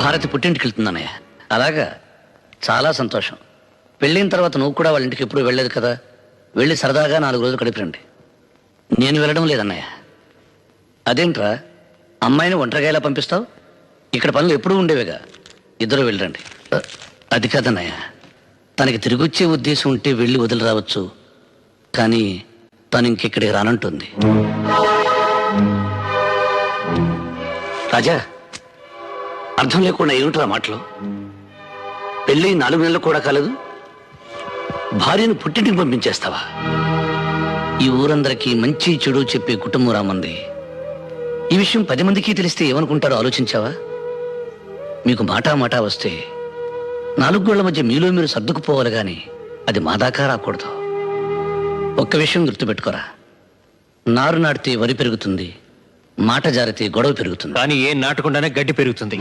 భారతి పుట్టింటికి వెళ్తుందన్నయ్య. అలాగా, చాలా సంతోషం. పెళ్ళైన తర్వాత నువ్వు కూడా వాళ్ళ ఇంటికి ఎప్పుడు వెళ్ళలేదు కదా, వెళ్ళి సరదాగా 4 రోజులు గడిపిరండి. నేను వెళ్ళడం లేదన్నయ్య. అదేంట్రా, అమ్మాయిని ఒంటరిగా ఎలా పంపిస్తావు? ఇక్కడ పనులు ఎప్పుడూ ఉండేవిగా, ఇద్దరు వెళ్ళండి. అది కాదన్నయ్య, తనకి తిరిగొచ్చే ఉద్దేశం ఉంటే వెళ్ళి వదిలి రావచ్చు, కానీ తను ఇంకెక్కడికి రానంటుంది. రాజా, అర్థం లేకుండా ఏమిట్రా మాటలు? పెళ్ళి 4 నెలలు కూడా కాలేదు, భార్యను పుట్టింటికి పంపించేస్తావా? ఈ ఊరందరికీ మంచి చెడు చెప్పే కుటుంబం రామంది. ఈ విషయం 10 మందికి తెలిస్తే ఏమనుకుంటారో ఆలోచించావా? మీకు మాటా వస్తే 4 గోళ్ల మధ్య మీలో మీరు సర్దుకుపోవాలి గాని అది మా దాకా రాకూడదు. ఒక్క విషయం గుర్తుపెట్టుకోరా, నారు నాటితే వరి పెరుగుతుంది, మాట జారితే గొడవ పెరుగుతుంది. కానీ ఏం నాటకుండానే గడ్డి పెరుగుతుంది.